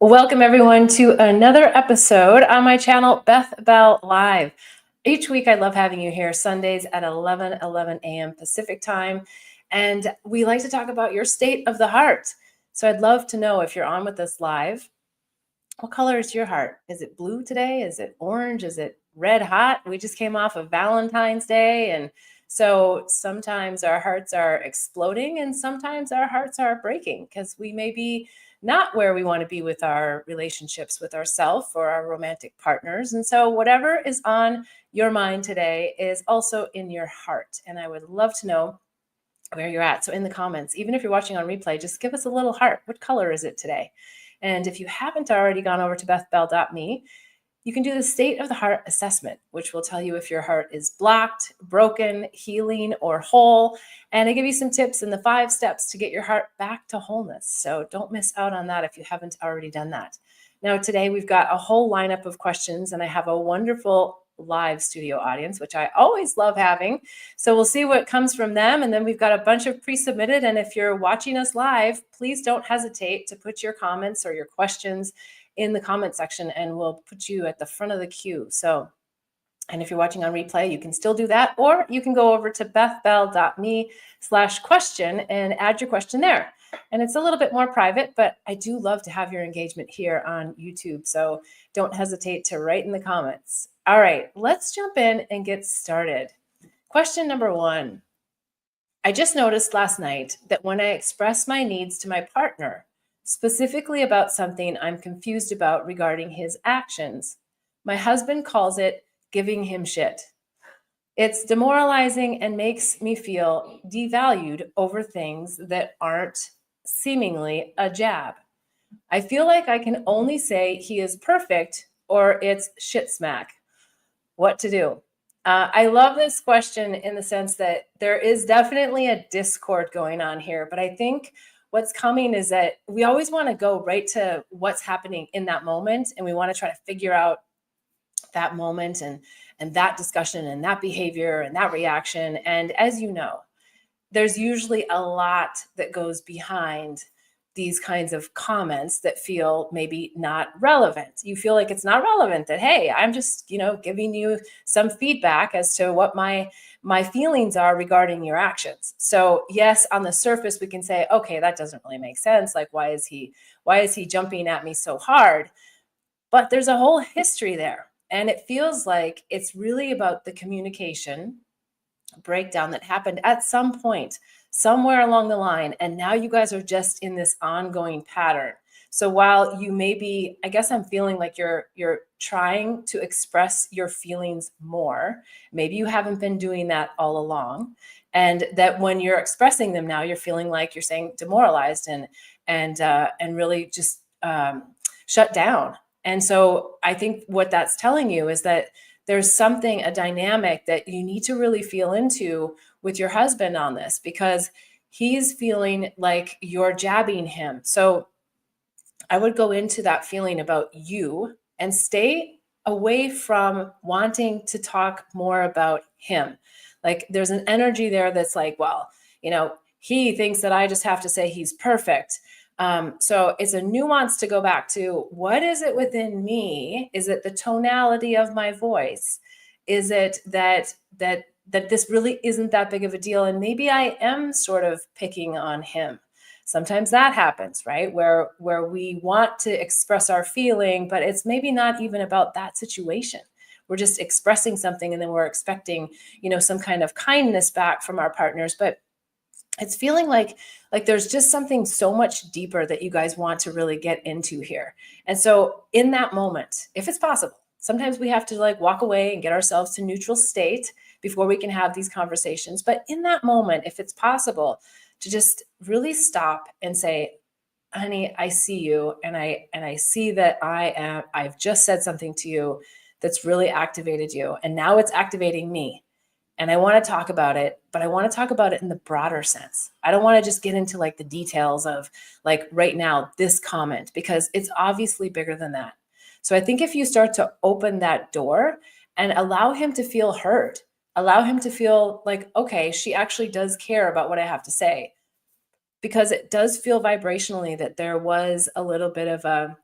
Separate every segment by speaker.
Speaker 1: Welcome everyone to another episode on my channel, Beth Bell Live. Each week I love having you here Sundays at 11 a.m. Pacific time. And we like to talk about your state of the heart. So I'd love to know if you're on with us live, what color is your heart? Is it blue today? Is it orange? Is it red hot? We just came off of Valentine's Day. And so sometimes our hearts are exploding and sometimes our hearts are breaking because we may be not where we want to be with our relationships with ourselves or our romantic partners. And so whatever is on your mind today is also in your heart. And I would love to know where you're at. So in the comments, even if you're watching on replay, just give us a little heart. What color is it today? And if you haven't already gone over to bethbell.me, you can do the state of the heart assessment, which will tell you if your heart is blocked, broken, healing, or whole. And I give you some tips in the 5 steps to get your heart back to wholeness. So don't miss out on that if you haven't already done that. Now, today we've got a whole lineup of questions, and I have a wonderful live studio audience, which I always love having. So we'll see what comes from them. And then we've got a bunch of pre-submitted. And if you're watching us live, please don't hesitate to put your comments or your questions in the comment section and we'll put you at the front of the queue. So, and if you're watching on replay, you can still do that, or you can go over to bethbell.me/question and add your question there. And it's a little bit more private, but I do love to have your engagement here on YouTube. So don't hesitate to write in the comments. All right, let's jump in and get started. Question number 1. I just noticed last night that when I express my needs to my partner, specifically about something I'm confused about regarding his actions, my husband calls it giving him shit. It's demoralizing and makes me feel devalued over things that aren't seemingly a jab. I feel like I can only say he is perfect or it's shit smack. What to do? I love this question in the sense that there is definitely a discord going on here, but I think what's coming is that we always want to go right to what's happening in that moment, and we want to try to figure out that moment and that discussion and that behavior and that reaction. And as you know, there's usually a lot that goes behind these kinds of comments that feel maybe not relevant. You feel like it's not relevant, that, hey, I'm just, giving you some feedback as to what my feelings are regarding your actions. So yes, on the surface, we can say, okay, that doesn't really make sense. Like, why is he jumping at me so hard? But there's a whole history there. And it feels like it's really about the communication breakdown that happened at some point, somewhere along the line. And now you guys are just in this ongoing pattern. So while you may be, I guess I'm feeling like you're trying to express your feelings more. Maybe you haven't been doing that all along. And that when you're expressing them now, you're feeling like you're saying demoralized and really just shut down. And so I think what that's telling you is that there's something, a dynamic that you need to really feel into with your husband on this, because he's feeling like you're jabbing him. So I would go into that feeling about you and stay away from wanting to talk more about him. Like, there's an energy there that's like, well, he thinks that I just have to say he's perfect. So it's a nuance to go back to, what is it within me? Is it the tonality of my voice? Is it that this really isn't that big of a deal? And maybe I am sort of picking on him. Sometimes that happens, right? Where we want to express our feeling, but it's maybe not even about that situation. We're just expressing something and then we're expecting, some kind of kindness back from our partners. But it's feeling like there's just something so much deeper that you guys want to really get into here. And so in that moment, if it's possible, sometimes we have to walk away and get ourselves to neutral state before we can have these conversations. But in that moment, if it's possible, to just really stop and say, honey, I see you. And I see that I've just said something to you that's really activated you. And now it's activating me. And I want to talk about it, but I want to talk about it in the broader sense. I don't want to just get into the details of right now, this comment, because it's obviously bigger than that. So I think if you start to open that door and allow him to feel heard, allow him to feel like, okay, she actually does care about what I have to say, because it does feel vibrationally that there was a little bit of a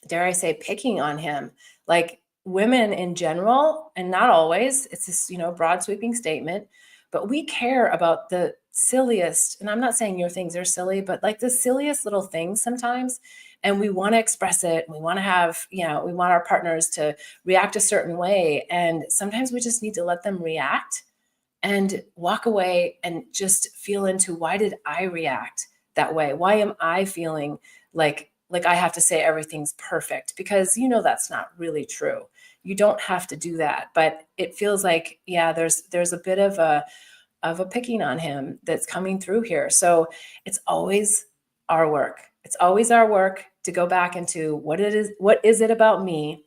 Speaker 1: dare I say, picking on him. Like women in general, and not always, it's this, broad sweeping statement, but we care about the silliest, and I'm not saying your things are silly, but like the silliest little things sometimes. And we want to express it. We want to have, we want our partners to react a certain way. And sometimes we just need to let them react and walk away and just feel into, why did I react that way? Why am I feeling like I have to say everything's perfect? Because that's not really true. You don't have to do that. But it feels like, yeah, there's a bit of a picking on him that's coming through here. So it's always our work. It's always our work to go back into what is it about me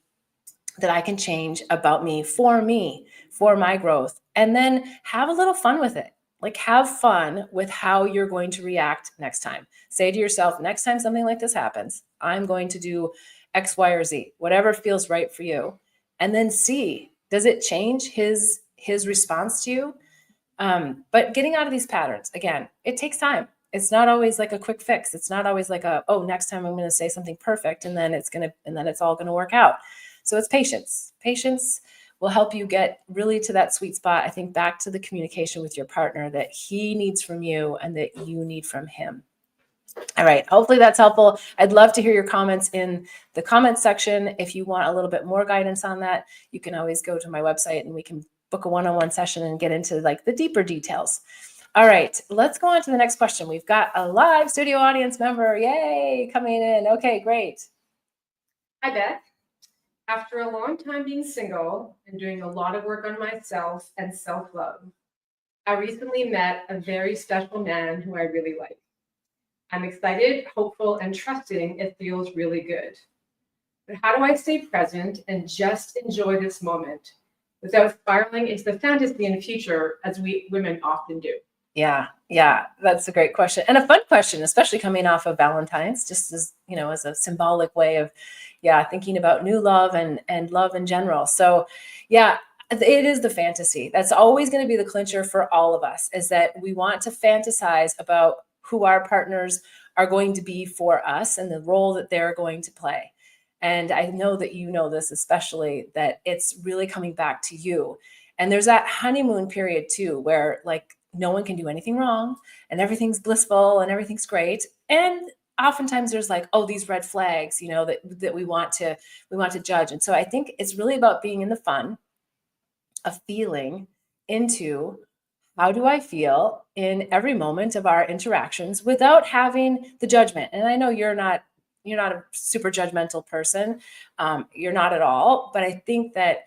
Speaker 1: that I can change about me, for my growth, and then have a little fun with it. Like, have fun with how you're going to react next time. Say to yourself, next time something like this happens, I'm going to do X, Y, or Z, whatever feels right for you. And then see, does it change his response to you? But getting out of these patterns, again, it takes time. It's not always like a quick fix. It's not always like oh, next time I'm going to say something perfect and then it's all going to work out. So it's patience. Patience will help you get really to that sweet spot. I think back to the communication with your partner that he needs from you and that you need from him. All right. Hopefully that's helpful. I'd love to hear your comments in the comments section. If you want a little bit more guidance on that, you can always go to my website and we can book a one-on-one session and get into like the deeper details. All right, let's go on to the next question. We've got a live studio audience member. Yay, coming in. Okay, great.
Speaker 2: Hi, Beth. After a long time being single and doing a lot of work on myself and self-love, I recently met a very special man who I really like. I'm excited, hopeful, and trusting. It feels really good. But how do I stay present and just enjoy this moment without spiraling into the fantasy and future as we women often do?
Speaker 1: Yeah, that's a great question and a fun question, especially coming off of Valentine's, just as a symbolic way of, thinking about new love and love in general. So, yeah, it is the fantasy. That's always going to be the clincher for all of us, is that we want to fantasize about who our partners are going to be for us and the role that they're going to play. And I know that you know this, especially that it's really coming back to you. And there's that honeymoon period too, where like no one can do anything wrong and everything's blissful and everything's great. And oftentimes there's like, oh, these red flags, that we want to judge. And so I think it's really about being in the fun of feeling into, how do I feel in every moment of our interactions without having the judgment. And I know you're not a super judgmental person. You're not at all. But I think that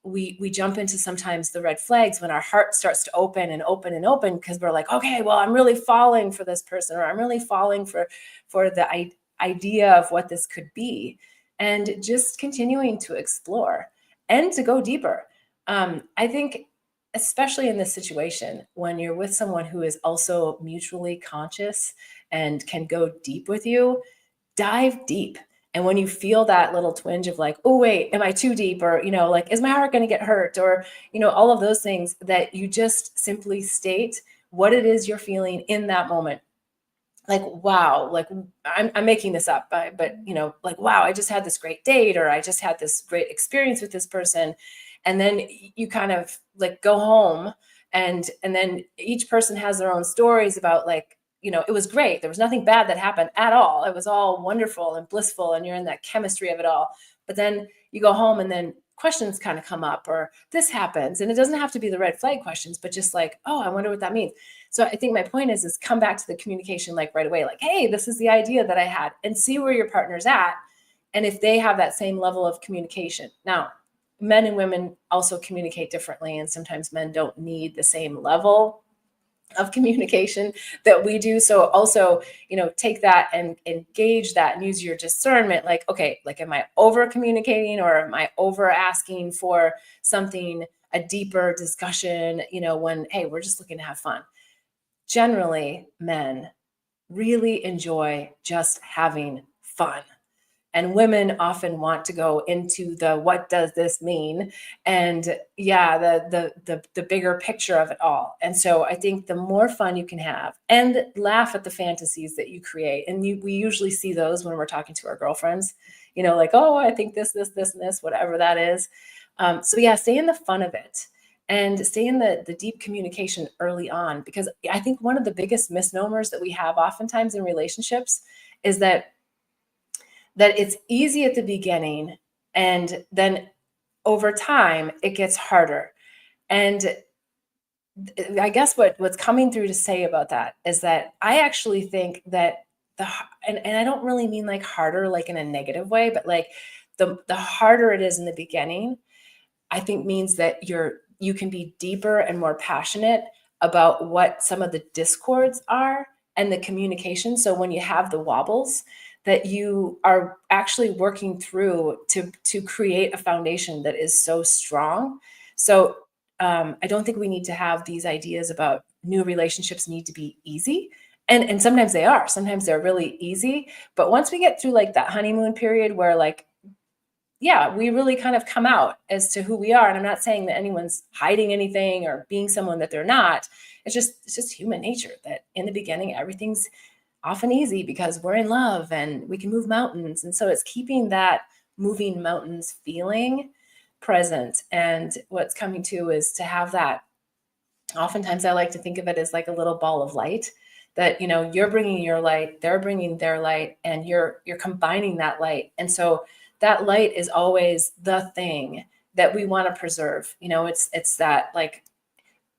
Speaker 1: we jump into sometimes the red flags when our heart starts to open and open and open, because we're like, okay, well, I'm really falling for this person, or I'm really falling for the idea of what this could be, and just continuing to explore and to go deeper. I think, especially in this situation, when you're with someone who is also mutually conscious and can go deep with you, dive deep. And when you feel that little twinge of like, oh, wait, am I too deep? Or, like, is my heart going to get hurt? Or, all of those things, that you just simply state what it is you're feeling in that moment. Like, wow, like I'm making this up, but like, wow, I just had this great date, or I just had this great experience with this person. And then you kind of like go home, and then each person has their own stories about like, it was great. There was nothing bad that happened at all. It was all wonderful and blissful, and you're in that chemistry of it all. But then you go home and then questions kind of come up, or this happens. And it doesn't have to be the red flag questions, but just like, oh, I wonder what that means. So I think my point is come back to the communication like right away, like, hey, this is the idea that I had, and see where your partner's at. And if they have that same level of communication. Now, men and women also communicate differently, and sometimes men don't need the same level of communication that we do. So also, take that and engage that and use your discernment. Like, okay, like, am I over communicating, or am I over asking for something, a deeper discussion, when, hey, we're just looking to have fun. Generally, men really enjoy just having fun. And women often want to go into the what does this mean, and yeah, the bigger picture of it all. And so I think the more fun you can have and laugh at the fantasies that you create, and we usually see those when we're talking to our girlfriends, like, oh, I think this and this, whatever that is. So yeah, stay in the fun of it and stay in the deep communication early on, because I think one of the biggest misnomers that we have oftentimes in relationships is that it's easy at the beginning, and then over time it gets harder. And I guess what's coming through to say about that is that I actually think that and I don't really mean like harder like in a negative way, but like the harder it is in the beginning, I think means that you can be deeper and more passionate about what some of the discords are and the communication. So when you have the wobbles, that you are actually working through to create a foundation that is so strong. So I don't think we need to have these ideas about new relationships need to be easy. And sometimes they are. Sometimes they're really easy. But once we get through like that honeymoon period where like, yeah, we really kind of come out as to who we are. And I'm not saying that anyone's hiding anything or being someone that they're not. It's just human nature that in the beginning, everything's often easy because we're in love and we can move mountains. And so it's keeping that moving mountains feeling present. And what's coming to is to have that. Oftentimes I like to think of it as like a little ball of light that, you're bringing your light, they're bringing their light, and you're combining that light. And so that light is always the thing that we want to preserve. It's that, like,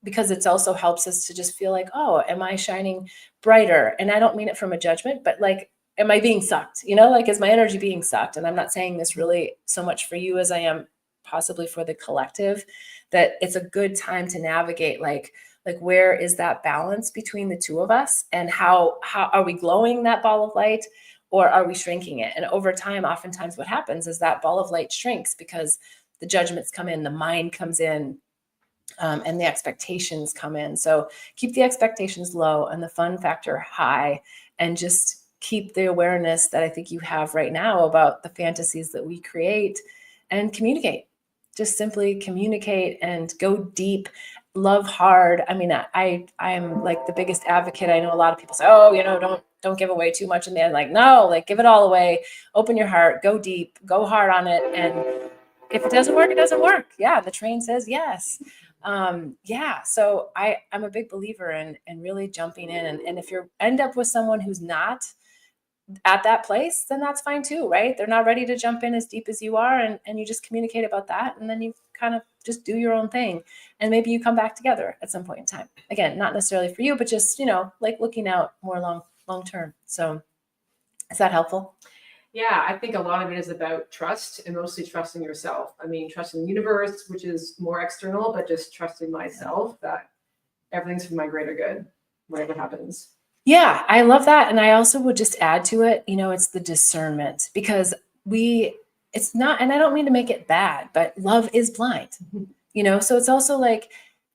Speaker 1: because it's also helps us to just feel like, oh, am I shining brighter? And I don't mean it from a judgment, but like, am I being sucked? Like, is my energy being sucked? And I'm not saying this really so much for you as I am possibly for the collective, that it's a good time to navigate like where is that balance between the two of us, and how are we glowing that ball of light, or are we shrinking it? And over time, oftentimes what happens is that ball of light shrinks because the judgments come in, the mind comes in, and the expectations come in. So keep the expectations low and the fun factor high, and just keep the awareness that I think you have right now about the fantasies that we create, and communicate. Just simply communicate and go deep, love hard. I mean, I'm like the biggest advocate. I know a lot of people say, oh, don't give away too much. And they're like, no, like give it all away, open your heart, go deep, go hard on it. And if it doesn't work, it doesn't work. Yeah. The train says yes. Yeah. So I'm a big believer in really jumping in. And if you end up with someone who's not at that place, then that's fine too, right? They're not ready to jump in as deep as you are. And you just communicate about that. And then you kind of just do your own thing. And maybe you come back together at some point in time. Again, not necessarily for you, but just, like looking out more long term. So is that helpful?
Speaker 2: Yeah, I think a lot of it is about trust, and mostly trusting yourself. I mean, trusting the universe, which is more external, but just trusting myself that everything's for my greater good, whatever happens.
Speaker 1: Yeah, I love that. And I also would just add to it, it's the discernment, because it's not, and I don't mean to make it bad, but love is blind, So it's also like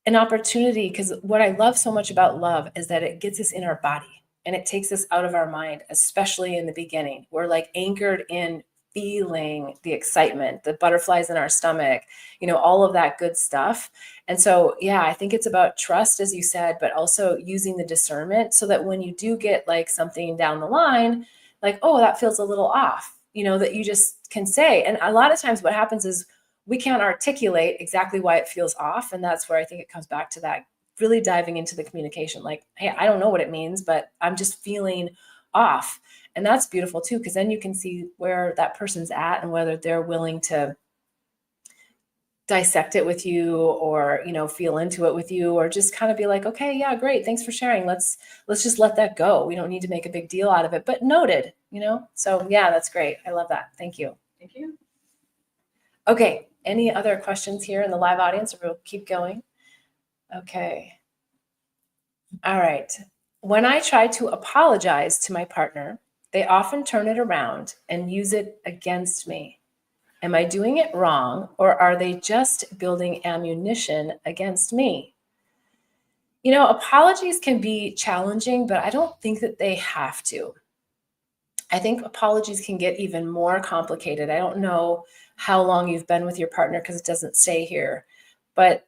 Speaker 1: an opportunity, because what I love so much about love is that it gets us in our body and it takes us out of our mind, especially in the beginning. We're like anchored in feeling the excitement, the butterflies in our stomach, all of that good stuff. And so, yeah, I think it's about trust, as you said, but also using the discernment so that when you do get like something down the line, like, oh, that feels a little off, that you just can say. And a lot of times what happens is we can't articulate exactly why it feels off. And that's where I think it comes back to that, really diving into the communication. Like, hey, I don't know what it means, but I'm just feeling off. And that's beautiful too, because then you can see where that person's at and whether they're willing to dissect it with you, or feel into it with you, or just kind of be like, okay, yeah, great, thanks for sharing, let's just let that go. We don't need to make a big deal out of it, but noted. So yeah, that's great. I love that. Thank you.
Speaker 2: Thank you.
Speaker 1: Okay, any other questions here in the live audience, or we'll keep going? Okay. All right. When I try to apologize to my partner, they often turn it around and use it against me. Am I doing it wrong, or are they just building ammunition against me? Apologies can be challenging, but I don't think that they have to. I think apologies can get even more complicated. I don't know how long you've been with your partner because it doesn't say here. But,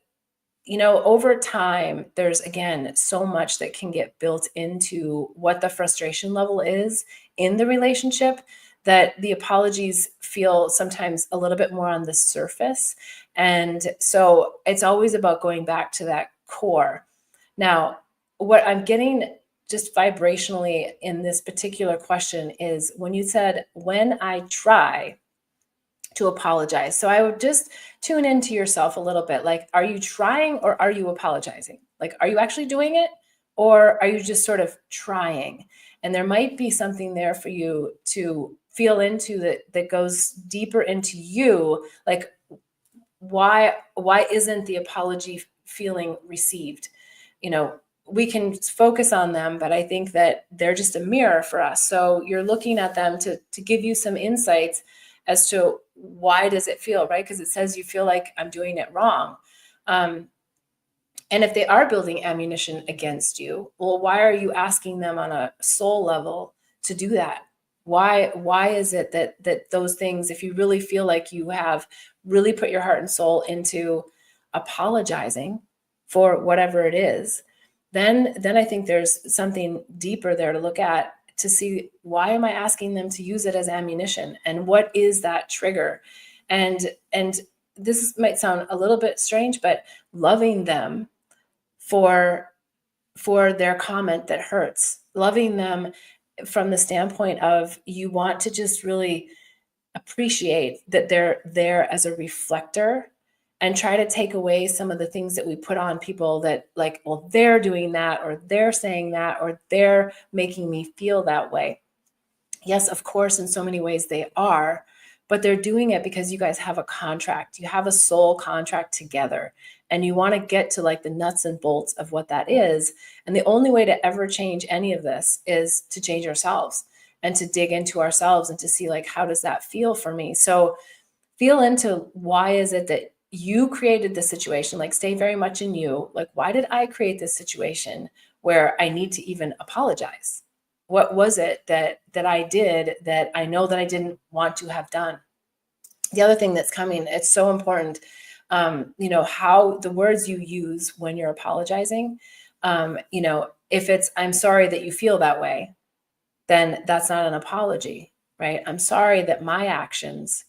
Speaker 1: over time, there's again so much that can get built into what the frustration level is in the relationship that the apologies feel sometimes a little bit more on the surface. And so it's always about going back to that core. Now, what I'm getting just vibrationally in this particular question is when you said, when I try to apologize. So I would just tune into yourself a little bit. Like, are you trying or are you apologizing? Like, are you actually doing it or are you just sort of trying? And there might be something there for you to feel into that goes deeper into you. Like, why isn't the apology feeling received? We can focus on them, but I think that they're just a mirror for us. So you're looking at them to give you some insights as to why does it feel right, because it says you feel like I'm doing it wrong. And if they are building ammunition against you, well, why are you asking them on a soul level to do that? Why is it that those things, if you really feel like you have really put your heart and soul into apologizing for whatever it is, then I think there's something deeper there to look at to see, why am I asking them to use it as ammunition, and what is that trigger? And this might sound a little bit strange, but loving them for their comment that hurts, loving them from the standpoint of, you want to just really appreciate that they're there as a reflector, and try to take away some of the things that we put on people that, like, well, they're doing that, or they're saying that, or they're making me feel that way. Yes, of course, in so many ways they are, but they're doing it because you guys have a contract. You have a soul contract together, and you want to get to like the nuts and bolts of what that is. And the only way to ever change any of this is to change ourselves and to dig into ourselves and to see, like, how does that feel for me? So feel into, why is it that you created this situation? Like, stay very much in you. Like, why did I create this situation where I need to even apologize? What was it that I did that I know that I didn't want to have done? The other thing that's coming, it's so important, how the words you use when you're apologizing. If it's, I'm sorry that you feel that way, then that's not an apology, right? I'm sorry that my actions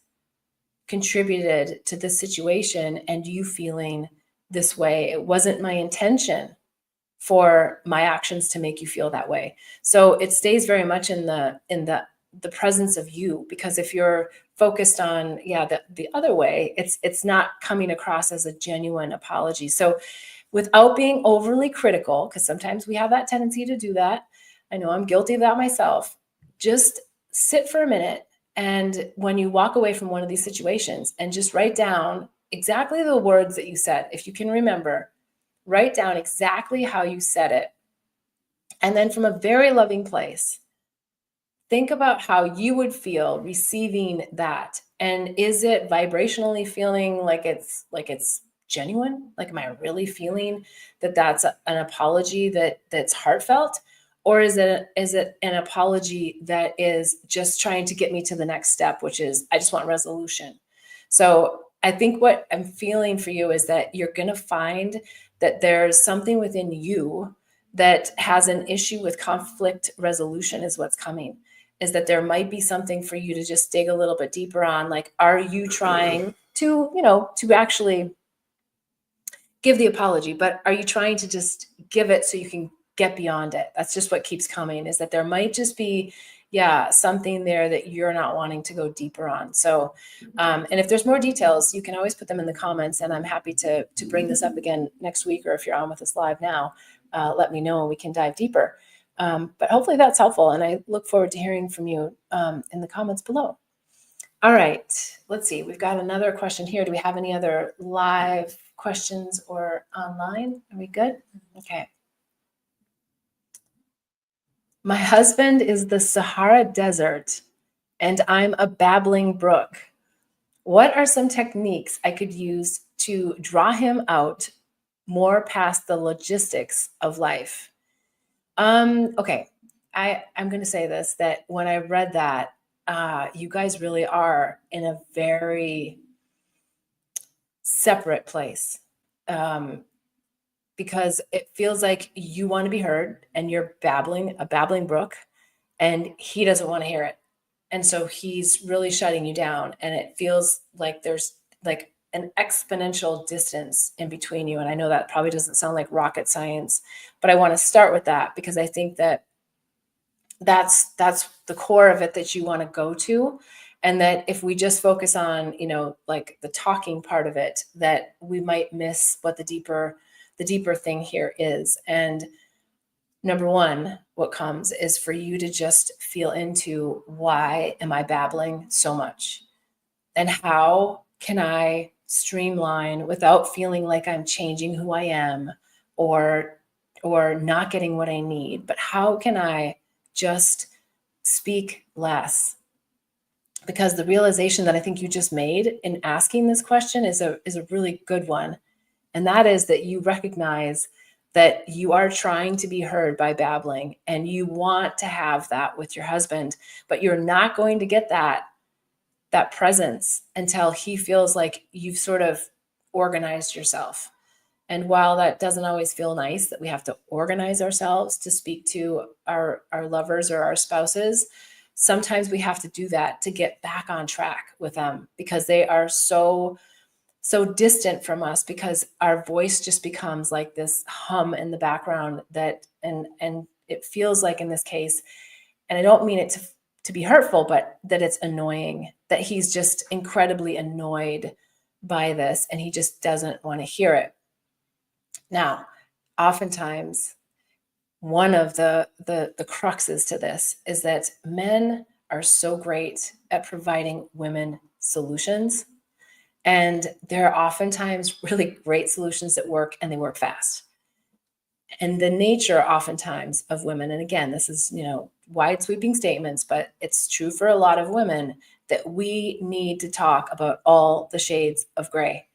Speaker 1: contributed to this situation and you feeling this way. It wasn't my intention for my actions to make you feel that way. So it stays very much in the presence of you, because if you're focused on the other way, it's not coming across as a genuine apology. So without being overly critical, because sometimes we have that tendency to do that. I know I'm guilty of that myself. Just sit for a minute, and when you walk away from one of these situations, and just write down exactly the words that you said. If you can remember, write down exactly how you said it. And then from a very loving place, think about how you would feel receiving that. And is it vibrationally feeling like it's genuine? Like, am I really feeling that that's an apology that's heartfelt? Or is it an apology that is just trying to get me to the next step, which is, I just want resolution? So I think what I'm feeling for you is that you're going to find that there's something within you that has an issue with conflict resolution, is what's coming. Is that there might be something for you to just dig a little bit deeper on. Like, are you trying to actually give the apology, but are you trying to just give it so you can get beyond it? That's just what keeps coming, is that there might just be, something there that you're not wanting to go deeper on. So, and if there's more details, you can always put them in the comments, and I'm happy to bring this up again next week, or if you're on with us live now, let me know and we can dive deeper. But hopefully that's helpful, and I look forward to hearing from you in the comments below. All right, let's see. We've got another question here. Do we have any other live questions or online? Are we good? Okay. My husband is the Sahara Desert, and I'm a babbling brook. What are some techniques I could use to draw him out more past the logistics of life? Okay. I'm going to say this, that when I read that, you guys really are in a very separate place. Because it feels like you want to be heard and you're babbling a babbling brook, and he doesn't want to hear it. And so he's really shutting you down. And it feels like there's like an exponential distance in between you. And I know that probably doesn't sound like rocket science, but I want to start with that because I think that that's the core of it that you want to go to. And that if we just focus on, like the talking part of it, that we might miss what the deeper thing here is. And number one, what comes is for you to just feel into, why am I babbling so much? And how can I streamline without feeling like I'm changing who I am or not getting what I need? But how can I just speak less? Because the realization that I think you just made in asking this question is a really good one. And that is that you recognize that you are trying to be heard by babbling, and you want to have that with your husband, but you're not going to get that presence until he feels like you've sort of organized yourself. And while that doesn't always feel nice that we have to organize ourselves to speak to our lovers or our spouses, sometimes we have to do that to get back on track with them, because they are so distant from us, because our voice just becomes like this hum in the background that and it feels like, in this case, and I don't mean it to be hurtful, but that it's annoying, that he's just incredibly annoyed by this and he just doesn't want to hear it. Now, oftentimes one of the cruxes to this is that men are so great at providing women solutions. And there are oftentimes really great solutions that work, and they work fast. And the nature oftentimes of women, and again, this is, wide sweeping statements, but it's true for a lot of women, that we need to talk about all the shades of gray.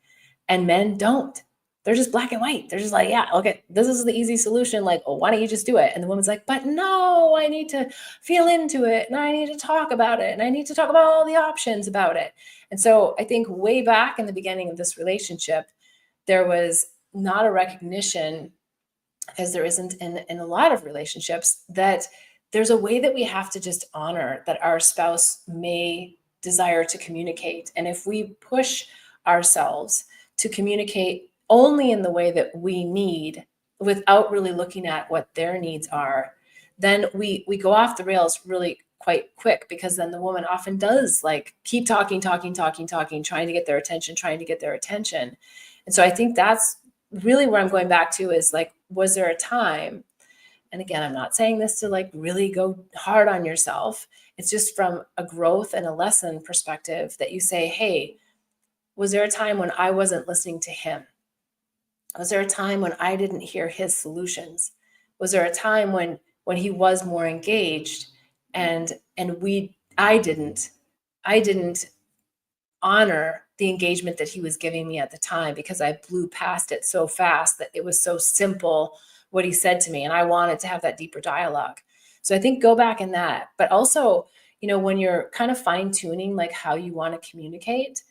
Speaker 1: And men don't. They're just black and white. They're just like, yeah, okay, this is the easy solution. Like, oh, why don't you just do it? And the woman's like, but no, I need to feel into it, and I need to talk about it, and I need to talk about all the options about it. And so I think way back in the beginning of this relationship, there was not a recognition, as there isn't in a lot of relationships, that there's a way that we have to just honor that our spouse may desire to communicate. And if we push ourselves to communicate only in the way that we need, without really looking at what their needs are, then we go off the rails really quite quick, because then the woman often does like keep talking, trying to get their attention. And so I think that's really where I'm going back to, is like, was there a time? And again, I'm not saying this to like really go hard on yourself. It's just from a growth and a lesson perspective that you say, hey, was there a time when I wasn't listening to him? Was there a time when I didn't hear his solutions? Was there a time when he was more engaged and I didn't honor the engagement that he was giving me at the time, because I blew past it so fast that it was so simple what he said to me, and I wanted to have that deeper dialogue. So I think go back in that, but also, when you're kind of fine tuning like how you want to communicate,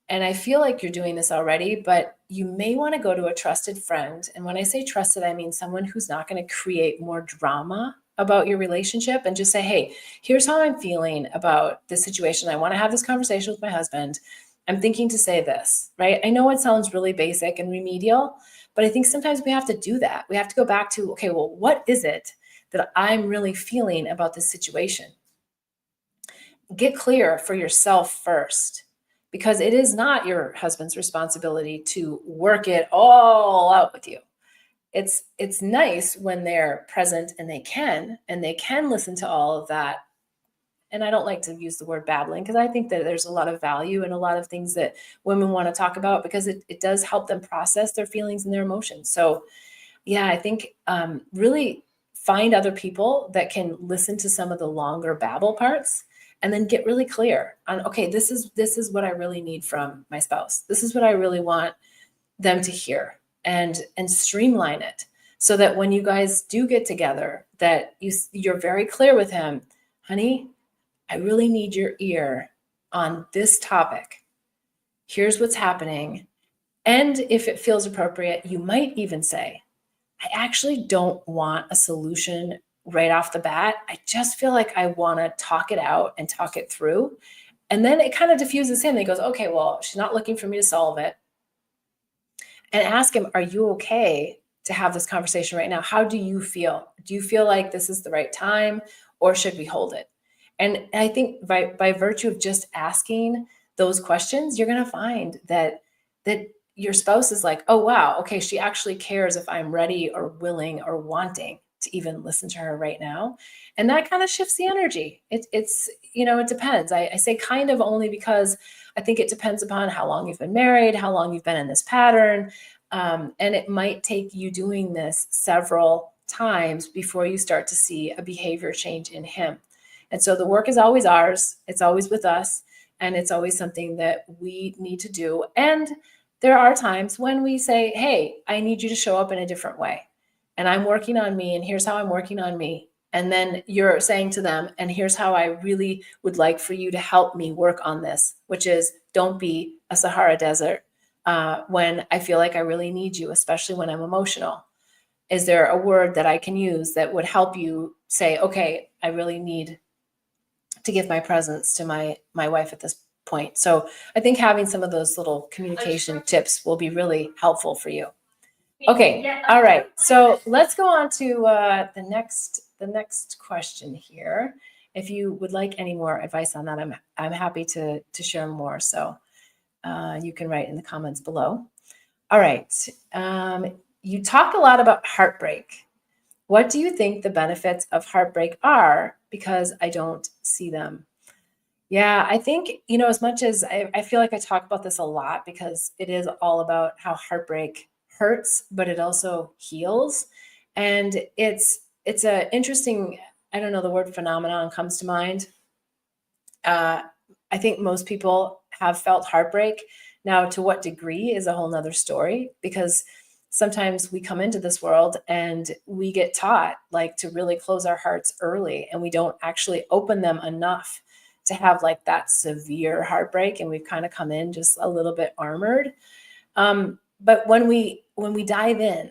Speaker 1: and I feel like you're doing this already, but you may want to go to a trusted friend. And when I say trusted, I mean someone who's not going to create more drama about your relationship, and just say, hey, here's how I'm feeling about this situation. I want to have this conversation with my husband. I'm thinking to say this, right? I know it sounds really basic and remedial, but I think sometimes we have to do that. We have to go back to, okay, well, what is it that I'm really feeling about this situation? Get clear for yourself first, because it is not your husband's responsibility to work it all out with you. It's nice when they're present and they can listen to all of that. And I don't like to use the word babbling, because I think that there's a lot of value in a lot of things that women want to talk about, because it does help them process their feelings and their emotions. So yeah, I think really find other people that can listen to some of the longer babble parts, and then get really clear on, okay, this is what I really need from my spouse. This is what I really want them to hear, and streamline it so that when you guys do get together, that you're very clear with him, honey, I really need your ear on this topic. Here's what's happening. And if it feels appropriate, you might even say, I actually don't want a solution right off the bat. I just feel like I want to talk it out and talk it through. And then it kind of diffuses him. He goes, okay, well, she's not looking for me to solve it. And ask him, are you okay to have this conversation right now? How do you feel? Do you feel like this is the right time, or should we hold it? And I think by virtue of just asking those questions, you're going to find that your spouse is like, oh, wow, okay, she actually cares if I'm ready or willing or wanting to even listen to her right now. And that kind of shifts the energy. It's it depends. I say kind of only because I think it depends upon how long you've been married, how long you've been in this pattern. And it might take you doing this several times before you start to see a behavior change in him. And so the work is always ours. It's always with us. And it's always something that we need to do. And there are times when we say, hey, I need you to show up in a different way. And I'm working on me. And here's how I'm working on me. And then you're saying to them, and here's how I really would like for you to help me work on this, which is don't be a Sahara Desert when I feel like I really need you, especially when I'm emotional. Is there a word that I can use that would help you say, okay, I really need to give my presence to my wife at this point? So I think having some of those little communication tips will be really helpful for you. Okay, all right. So let's go on to the next question here. If you would like any more advice on that, I'm happy to share more. So you can write in the comments below. All right. You talk a lot about heartbreak. What do you think the benefits of heartbreak are? Because I don't see them. Yeah, I think, as much as I feel like I talk about this a lot because it is all about how heartbreak hurts, but it also heals. And it's a interesting, I don't know, the word phenomenon comes to mind. I think most people have felt heartbreak. Now, to what degree is a whole nother story, because sometimes we come into this world and we get taught like to really close our hearts early, and we don't actually open them enough to have like that severe heartbreak, and we've kind of come in just a little bit armored. But when we dive in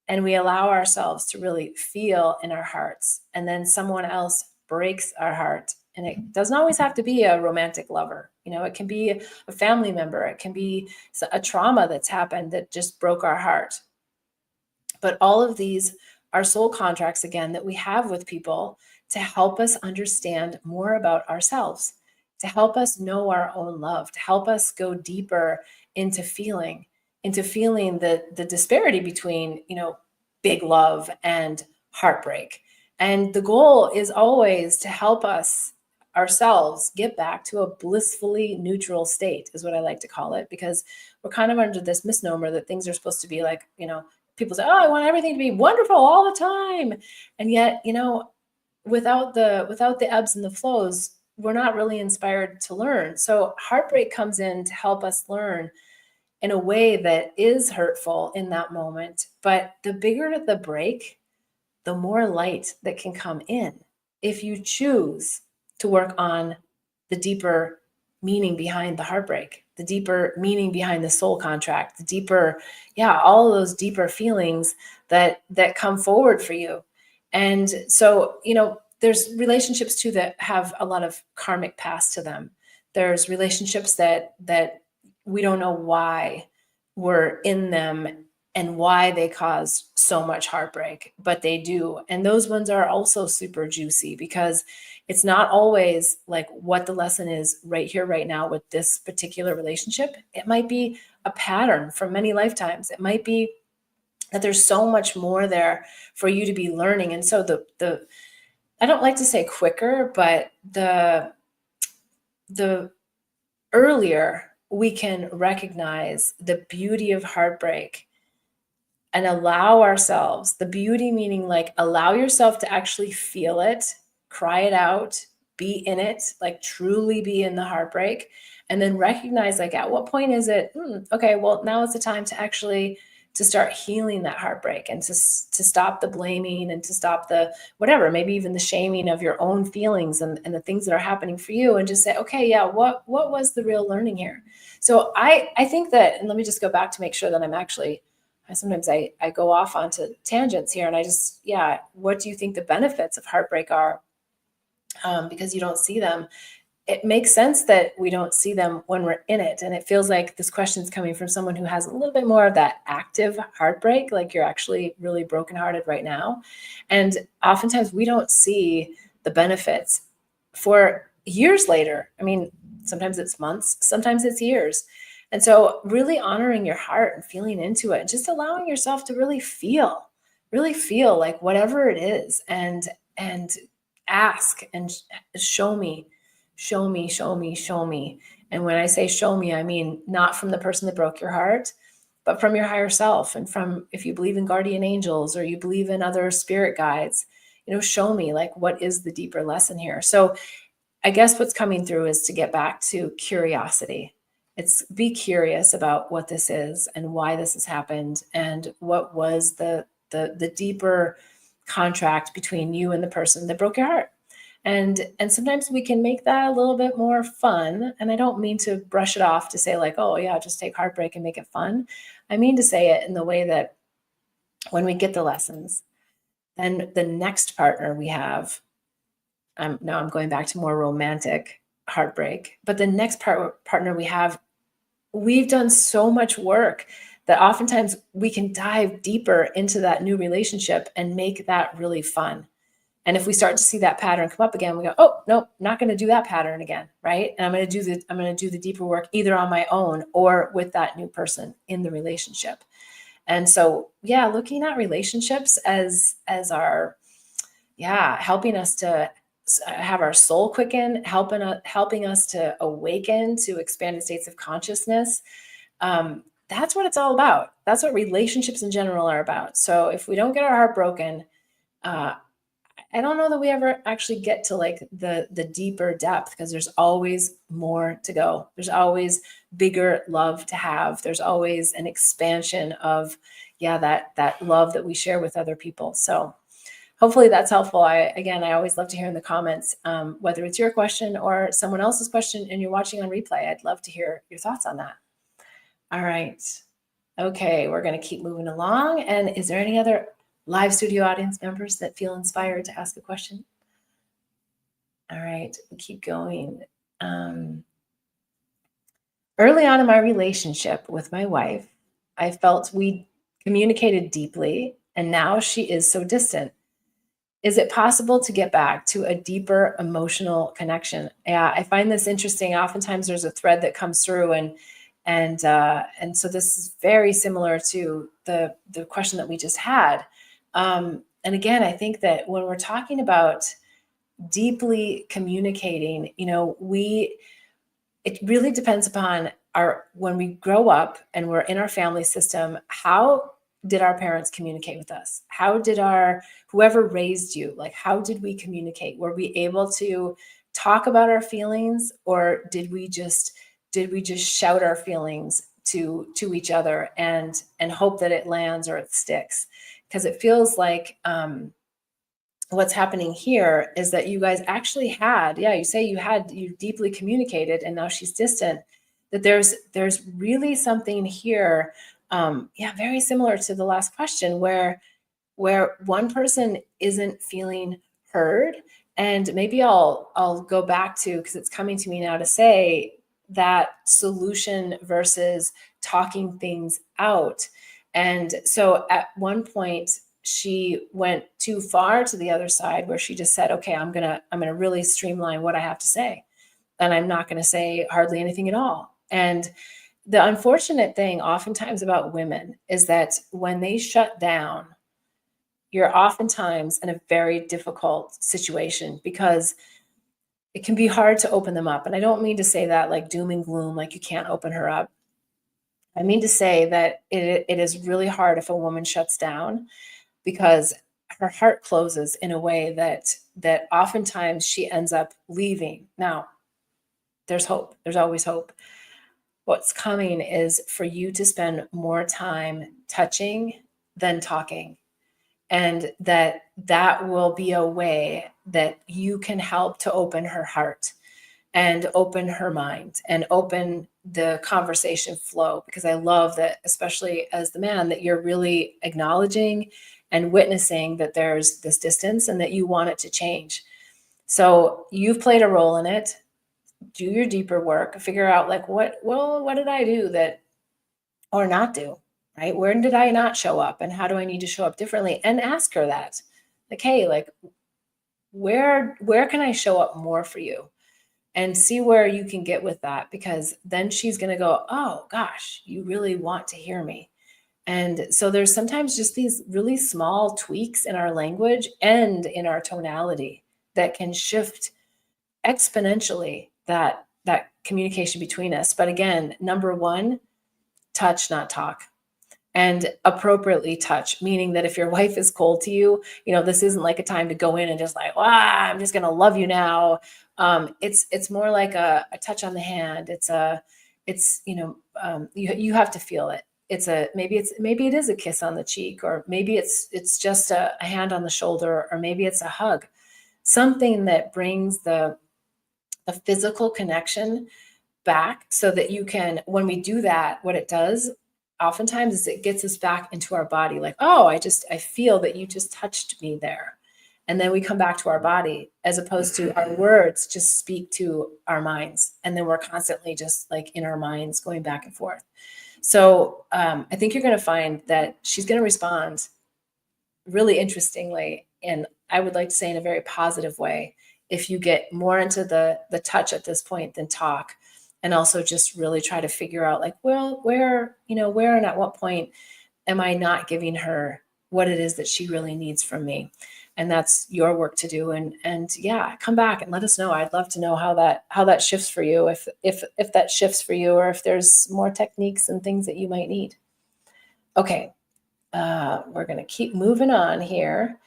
Speaker 1: and we allow ourselves to really feel in our hearts, and then someone else breaks our heart, and it doesn't always have to be a romantic lover. It can be a family member. It can be a trauma that's happened that just broke our heart. But all of these are soul contracts, again, that we have with people to help us understand more about ourselves, to help us know our own love, to help us go deeper into feeling the disparity between, big love and heartbreak. And the goal is always to help us ourselves get back to a blissfully neutral state, is what I like to call it, because we're kind of under this misnomer that things are supposed to be like, people say, oh, I want everything to be wonderful all the time. And yet, without the ebbs and the flows, we're not really inspired to learn. So heartbreak comes in to help us learn in a way that is hurtful in that moment. But the bigger the break, the more light that can come in if you choose to work on the deeper meaning behind the heartbreak, the deeper meaning behind the soul contract, the deeper, all of those deeper feelings that come forward for you. And so, there's relationships too that have a lot of karmic past to them. There's relationships that we don't know why we're in them and why they cause so much heartbreak, but they do. And those ones are also super juicy, because it's not always like what the lesson is right here, right now with this particular relationship. It might be a pattern from many lifetimes. It might be that there's so much more there for you to be learning. And so the I don't like to say quicker, but the earlier we can recognize the beauty of heartbreak and allow ourselves, the beauty meaning like allow yourself to actually feel it, cry it out, be in it, like truly be in the heartbreak, and then recognize like at what point is it, okay, well, now is the time to actually to start healing that heartbreak and to stop the blaming and to stop the whatever, maybe even the shaming of your own feelings and the things that are happening for you, and just say, okay, yeah, what was the real learning here? So I think that, and let me just go back to make sure that I'm actually, sometimes I go off onto tangents here, and I just, yeah, what do you think the benefits of heartbreak are? Because you don't see them. It makes sense that we don't see them when we're in it. And it feels like this question is coming from someone who has a little bit more of that active heartbreak, like you're actually really brokenhearted right now. And oftentimes we don't see the benefits for years later. I mean, sometimes it's months, sometimes it's years. And so really honoring your heart and feeling into it, and just allowing yourself to really feel like whatever it is, and ask and show me, show me, show me, show me. And when I say show me, I mean not from the person that broke your heart, but from your higher self, and from, if you believe in guardian angels or you believe in other spirit guides, show me, like, what is the deeper lesson here? So I guess what's coming through is to get back to curiosity. It's be curious about what this is and why this has happened, and what was the deeper contract between you and the person that broke your heart. And sometimes we can make that a little bit more fun. And I don't mean to brush it off to say, like, oh yeah, just take heartbreak and make it fun. I mean to say it in the way that when we get the lessons, then the next partner we have, now I'm going back to more romantic heartbreak, but the next partner we have, we've done so much work that oftentimes we can dive deeper into that new relationship and make that really fun. And if we start to see that pattern come up again, we go, oh, no, not going to do that pattern again, right? And I'm going to do the deeper work either on my own or with that new person in the relationship. And so, yeah, looking at relationships as our, yeah, helping us to have our soul quicken, helping us to awaken to expanded states of consciousness. That's what it's all about. That's what relationships in general are about. So if we don't get our heart broken, I don't know that we ever actually get to like the deeper depth, because there's always more to go. There's always bigger love to have. There's always an expansion of, yeah, that love that we share with other people. So hopefully that's helpful. I always love to hear in the comments, whether it's your question or someone else's question and you're watching on replay. I'd love to hear your thoughts on that. All right. Okay, we're going to keep moving along. And is there any other live studio audience members that feel inspired to ask a question? All right, we keep going. Early on in my relationship with my wife, I felt we communicated deeply, and now she is so distant. Is it possible to get back to a deeper emotional connection? Yeah, I find this interesting. Oftentimes there's a thread that comes through, and so this is very similar to the question that we just had. And again, I think that when we're talking about deeply communicating, it really depends upon when we grow up and we're in our family system, how did our parents communicate with us? How did whoever raised you, like, how did we communicate? Were we able to talk about our feelings, or did we just shout our feelings to each other and hope that it lands or it sticks? Because it feels like what's happening here is that you guys actually had, yeah, you say you deeply communicated, and now she's distant. That there's really something here, very similar to the last question, where one person isn't feeling heard. And maybe I'll go back to, because it's coming to me now, to say that solution versus talking things out. And so at one point she went too far to the other side, where she just said, okay, I'm gonna really streamline what I have to say, and I'm not going to say hardly anything at all. And the unfortunate thing oftentimes about women is that when they shut down, you're oftentimes in a very difficult situation, because it can be hard to open them up. And I don't mean to say that like doom and gloom, like you can't open her up. I mean to say that it is really hard if a woman shuts down, because her heart closes in a way that oftentimes she ends up leaving. Now, there's hope. There's always hope. what's coming is for you to spend more time touching than talking. And that will be a way that you can help to open her heart and open her mind and open the conversation flow. Because I love that, especially as the man, that you're really acknowledging and witnessing that there's this distance and that you want it to change. So you've played a role in it. Do your deeper work, figure out like what did I do that or not do, right? Where did I not show up and how do I need to show up differently? And ask her that. Like, hey, like where can I show up more for you? And see where you can get with that, because then she's going to go, oh gosh, you really want to hear me. And so there's sometimes just these really small tweaks in our language and in our tonality that can shift exponentially that communication between us. But again, number one, touch, not talk. And appropriately touch, meaning that if your wife is cold to you, this isn't like a time to go in and just like, I'm just gonna love you now. It's more like a touch on the hand. You have to feel it. Maybe it is a kiss on the cheek, or maybe it's just a hand on the shoulder, or maybe it's a hug, something that brings the physical connection back, so that you can, when we do that, what it does oftentimes is it gets us back into our body, like, oh, I feel that you just touched me there. And then we come back to our body, as opposed to our words just speak to our minds. And then we're constantly just like in our minds going back and forth. So I think you're going to find that she's going to respond really interestingly. And I would like to say in a very positive way, if you get more into the touch at this point than talk. And also just really try to figure out like, well, where and at what point am I not giving her what it is that she really needs from me? And that's your work to do. And yeah, come back and let us know. I'd love to know how that shifts for you, if that shifts for you, or if there's more techniques and things that you might need. Okay. We're going to keep moving on here.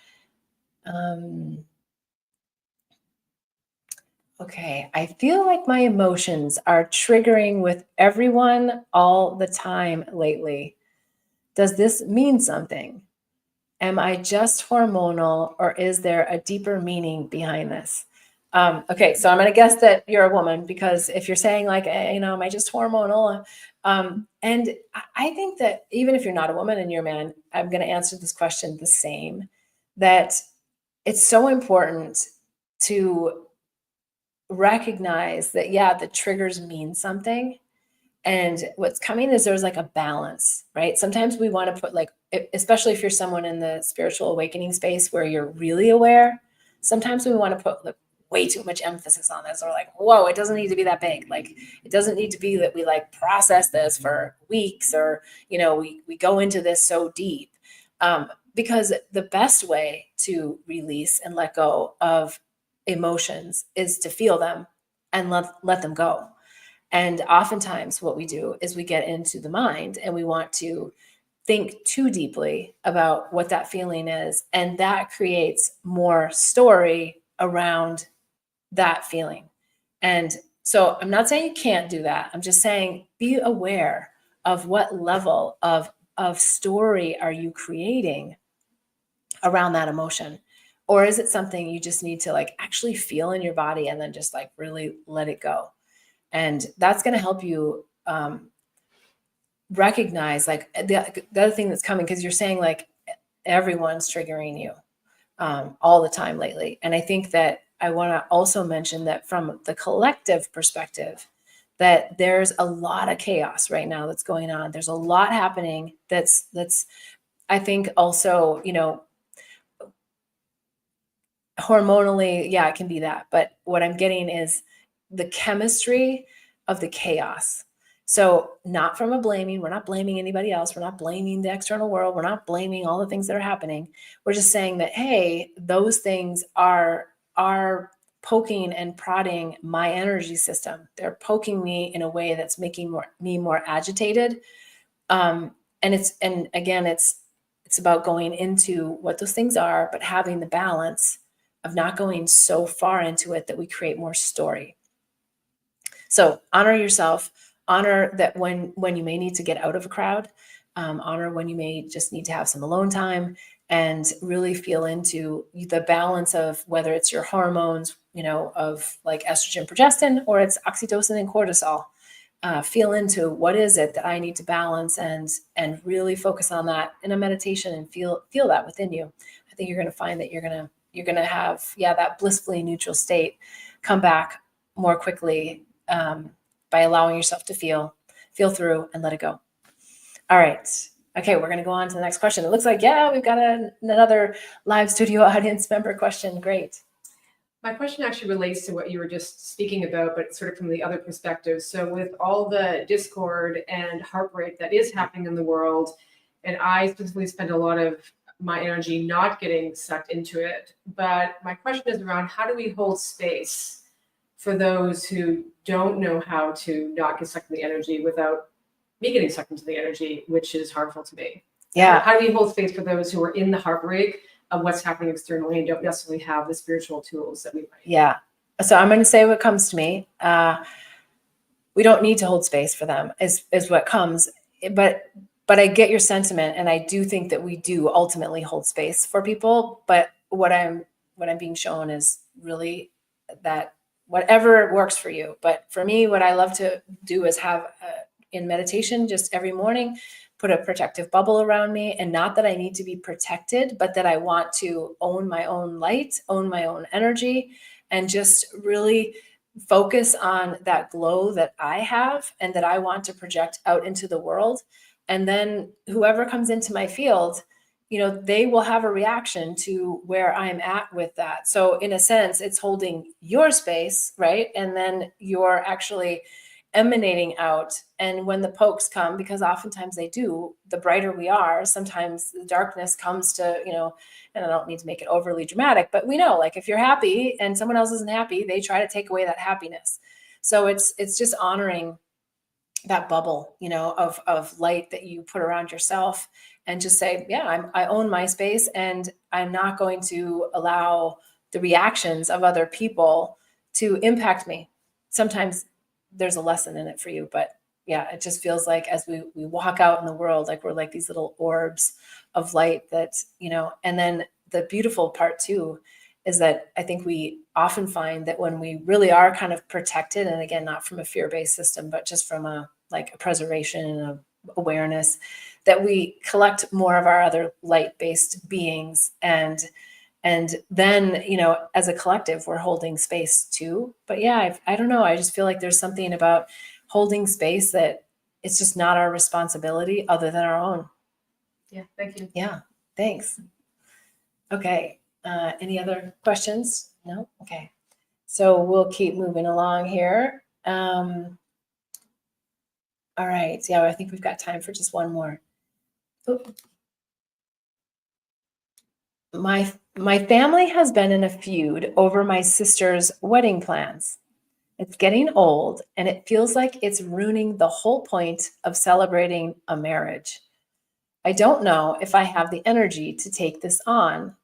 Speaker 1: Okay, I feel like my emotions are triggering with everyone all the time lately. Does this mean something? Am I just hormonal, or is there a deeper meaning behind this? Okay, so I'm going to guess that you're a woman, because if you're saying like, am I just hormonal? And I think that even if you're not a woman and you're a man, I'm going to answer this question the same, that it's so important to recognize that, yeah, the triggers mean something. And what's coming is there's like a balance, right? Sometimes we want to put like, especially if you're someone in the spiritual awakening space where you're really aware, sometimes we want to put like way too much emphasis on this, or like, whoa, it doesn't need to be that big. Like, it doesn't need to be that we like process this for weeks, or, we go into this so deep. Because the best way to release and let go of emotions is to feel them and let them go. And oftentimes what we do is we get into the mind and we want to think too deeply about what that feeling is. And that creates more story around that feeling. And so I'm not saying you can't do that. I'm just saying be aware of what level of story are you creating around that emotion. Or is it something you just need to like actually feel in your body and then just like really let it go? And that's going to help you recognize like the other thing that's coming, because you're saying like everyone's triggering you all the time lately. And I think that I want to also mention that from the collective perspective, that there's a lot of chaos right now that's going on. There's a lot happening that's I think also, hormonally, yeah, it can be that. But what I'm getting is the chemistry of the chaos. So not from a blaming, we're not blaming anybody else. We're not blaming the external world. We're not blaming all the things that are happening. We're just saying that, hey, those things are poking and prodding my energy system. They're poking me in a way that's making me more agitated. And again, it's about going into what those things are, but having the balance of not going so far into it that we create more story. So honor yourself, honor that when you may need to get out of a crowd, honor when you may just need to have some alone time, and really feel into the balance of whether it's your hormones, of like estrogen, progestin, or it's oxytocin and cortisol. Feel into what is it that I need to balance, and really focus on that in a meditation, and feel that within you. I think you're going to find that you're going to have, that blissfully neutral state come back more quickly, by allowing yourself to feel through and let it go. All right. Okay, we're going to go on to the next question. It looks like, we've got another live studio audience member question. Great.
Speaker 2: My question actually relates to what you were just speaking about, but sort of from the other perspective. So with all the discord and heartbreak that is happening in the world, and I specifically spend a lot of my energy not getting sucked into it. But my question is around, how do we hold space for those who don't know how to not get sucked in the energy without me getting sucked into the energy, which is harmful to me?
Speaker 1: Yeah.
Speaker 2: How do we hold space for those who are in the heartbreak of what's happening externally and don't necessarily have the spiritual tools that we might?
Speaker 1: Yeah. So I'm going to say what comes to me. We don't need to hold space for them is what comes. But I get your sentiment, and I do think that we do ultimately hold space for people. But what I'm being shown is really that whatever works for you. But for me, what I love to do is have in meditation, just every morning, put a protective bubble around me. And not that I need to be protected, but that I want to own my own light, own my own energy, and just really focus on that glow that I have and that I want to project out into the world. And then whoever comes into my field, they will have a reaction to where I'm at with that. So in a sense, it's holding your space, right? And then you're actually emanating out. And when the pokes come, because oftentimes they do, the brighter we are, sometimes the darkness comes to, and I don't need to make it overly dramatic, but we know, like, if you're happy and someone else isn't happy, they try to take away that happiness. So it's just honoring that bubble, of light that you put around yourself, and just say, I own my space, and I'm not going to allow the reactions of other people to impact me. Sometimes there's a lesson in it for you, but it just feels like as we walk out in the world, like we're like these little orbs of light that, and then the beautiful part too is that I think we often find that when we really are kind of protected, and again, not from a fear-based system, but just from a preservation and a awareness, that we collect more of our other light-based beings, and then, as a collective, we're holding space too. But I don't know. I just feel like there's something about holding space that it's just not our responsibility other than our own.
Speaker 2: Yeah. Thank you.
Speaker 1: Yeah. Thanks. Okay. Any other questions? No? Okay. So we'll keep moving along here. All right. Yeah, I think we've got time for just one more. Oop. My family has been in a feud over my sister's wedding plans. It's getting old, and it feels like it's ruining the whole point of celebrating a marriage. I don't know if I have the energy to take this on,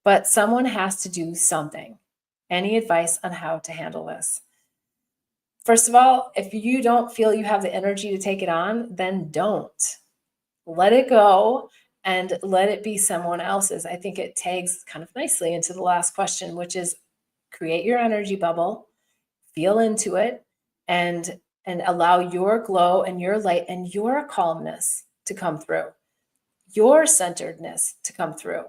Speaker 1: but someone has to do something. Any advice on how to handle this? First of all, if you don't feel you have the energy to take it on, then don't. Let it go and let it be someone else's. I think it tags kind of nicely into the last question, which is create your energy bubble, feel into it, and allow your glow and your light and your calmness to come through, your centeredness to come through.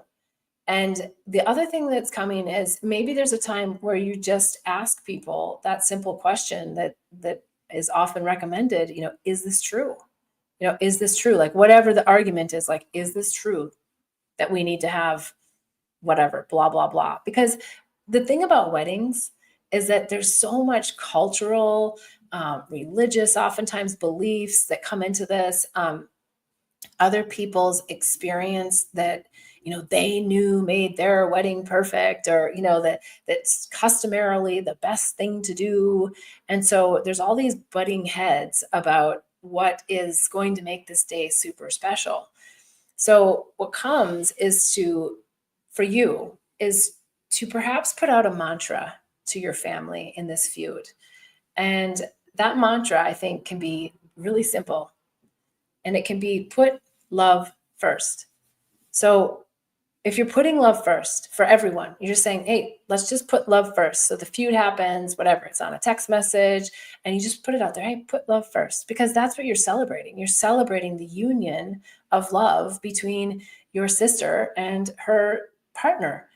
Speaker 1: And the other thing that's coming is maybe there's a time where you just ask people that simple question that is often recommended, is this true? Is this true? Like, whatever the argument is, like, is this true that we need to have whatever, blah, blah, blah? Because the thing about weddings is that there's so much cultural, religious, oftentimes beliefs that come into this, other people's experience that, they knew made their wedding perfect, or, that's customarily the best thing to do. And so there's all these butting heads about what is going to make this day super special. So what comes is for you is to perhaps put out a mantra to your family in this feud. And that mantra, I think, can be really simple, and it can be put love first. So if you're putting love first for everyone, you're just saying, hey, let's just put love first. So the feud happens, whatever, it's on a text message, and you just put it out there. Hey, put love first, because that's what you're celebrating. You're celebrating the union of love between your sister and her partner.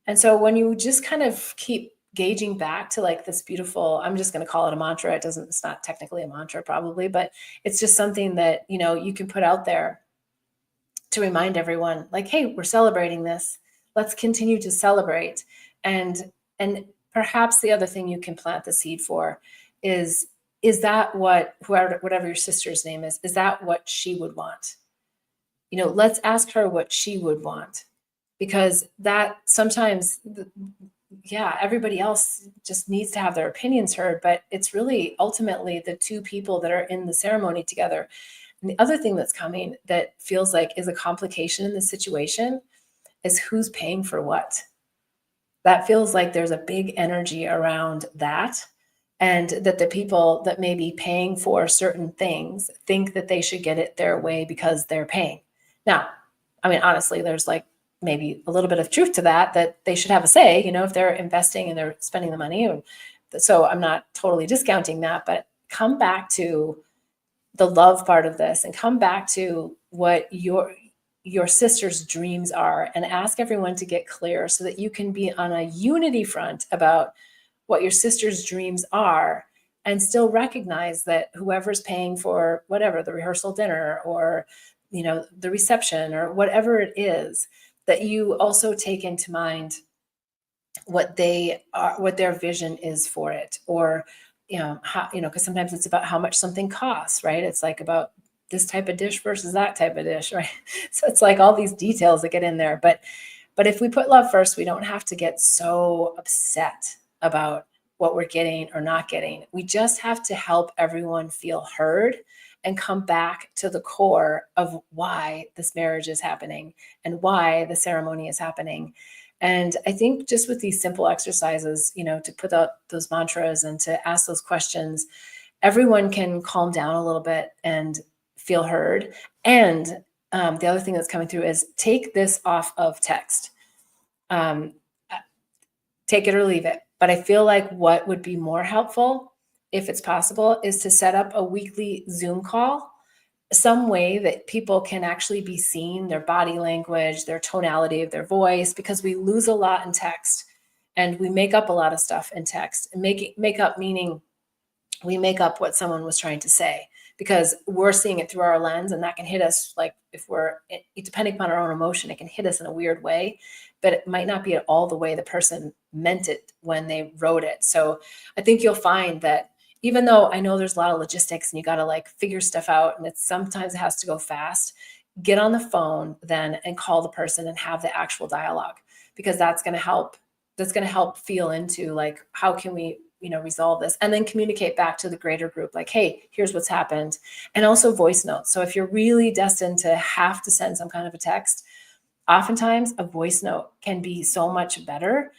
Speaker 1: And so when you just kind of keep gauging back to like this beautiful, I'm just going to call it a mantra. It's not technically a mantra probably, but it's just something that, you can put out there to remind everyone, like, hey, we're celebrating this. Let's continue to celebrate. And perhaps the other thing you can plant the seed for is that whatever your sister's name is that what she would want? Let's ask her what she would want, because that sometimes, yeah, everybody else just needs to have their opinions heard, but it's really ultimately the two people that are in the ceremony together. And the other thing that's coming that feels like is a complication in the situation is who's paying for what. That feels like there's a big energy around that, and that the people that may be paying for certain things think that they should get it their way because they're paying. Now, I mean, honestly, there's like maybe a little bit of truth to that they should have a say, if they're investing and they're spending the money. So I'm not totally discounting that, but come back to the love part of this and come back to what your sister's dreams are, and ask everyone to get clear so that you can be on a unity front about what your sister's dreams are, and still recognize that whoever's paying for whatever, the rehearsal dinner or the reception or whatever it is, that you also take into mind what their vision is for it, or how, because sometimes it's about how much something costs, right? It's like about this type of dish versus that type of dish, right? So it's like all these details that get in there, but if we put love first, we don't have to get so upset about what we're getting or not getting. We just have to help everyone feel heard and come back to the core of why this marriage is happening and why the ceremony is happening. And I think just with these simple exercises, to put out those mantras and to ask those questions, everyone can calm down a little bit and feel heard. And the other thing that's coming through is take this off of text. Take it or leave it. But I feel like what would be more helpful, if it's possible, is to set up a weekly Zoom call, some way that people can actually be seen, their body language, their tonality of their voice, because we lose a lot in text and we make up a lot of stuff in text. And make up meaning we make up what someone was trying to say, because we're seeing it through our lens, and that can hit us, like if we're depending upon our own emotion, it can hit us in a weird way, but it might not be at all the way the person meant it when they wrote it. So I think you'll find that even though I know there's a lot of logistics and you got to like figure stuff out, and sometimes it has to go fast, get on the phone then and call the person and have the actual dialogue, because that's going to help. That's going to help feel into like, how can we resolve this, and then communicate back to the greater group, like, hey, here's what's happened. And also voice notes. So if you're really destined to have to send some kind of a text, oftentimes a voice note can be so much better,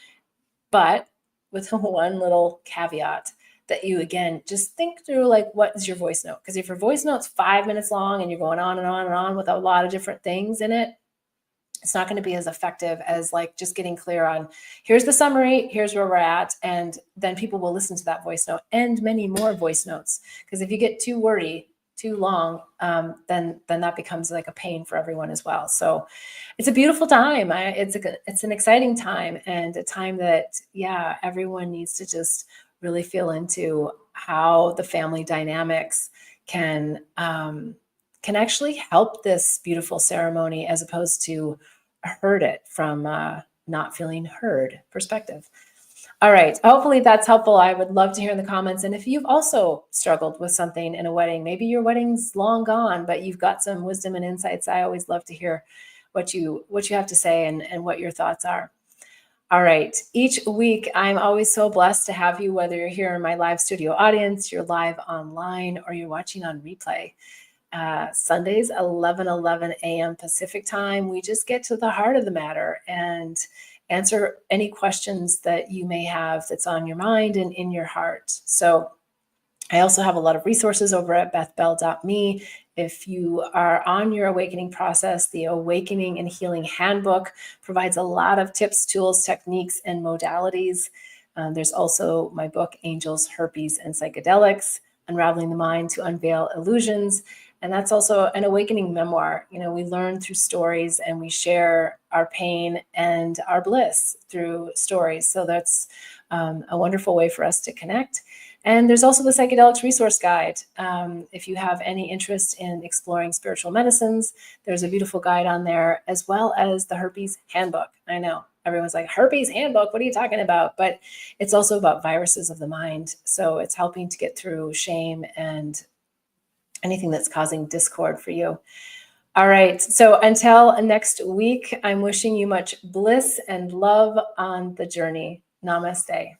Speaker 1: but with one little caveat, that you, again, just think through, like, what is your voice note? Because if your voice note's 5 minutes long and you're going on and on and on with a lot of different things in it, it's not going to be as effective as like just getting clear on, here's the summary, here's where we're at. And then people will listen to that voice note and many more voice notes. Because if you get too wordy, too long, then that becomes like a pain for everyone as well. So it's a beautiful time. It's an exciting time, and a time that, yeah, everyone needs to just really feel into how the family dynamics can actually help this beautiful ceremony, as opposed to hurt it from not feeling heard perspective. All right. Hopefully that's helpful. I would love to hear in the comments. And if you've also struggled with something in a wedding, maybe your wedding's long gone, but you've got some wisdom and insights, I always love to hear what you have to say and what your thoughts are. All right. Each week, I'm always so blessed to have you, whether you're here in my live studio audience, you're live online, or you're watching on replay. Sundays, 11:11 a.m. Pacific time. We just get to the heart of the matter and answer any questions that you may have that's on your mind and in your heart. So I also have a lot of resources over at bethbell.me. If you are on your awakening process, the Awakening and Healing Handbook provides a lot of tips, tools, techniques, and modalities. There's also my book, Angels, Herpes, and Psychedelics, Unraveling the Mind to Unveil Illusions. And that's also an awakening memoir. You know, we learn through stories and we share our pain and our bliss through stories. So that's a wonderful way for us to connect. And there's also the Psychedelics Resource Guide. If you have any interest in exploring spiritual medicines, there's a beautiful guide on there, as well as the Herpes Handbook. I know everyone's like, Herpes Handbook, what are you talking about? But it's also about viruses of the mind. So it's helping to get through shame and anything that's causing discord for you. All right. So until next week, I'm wishing you much bliss and love on the journey. Namaste.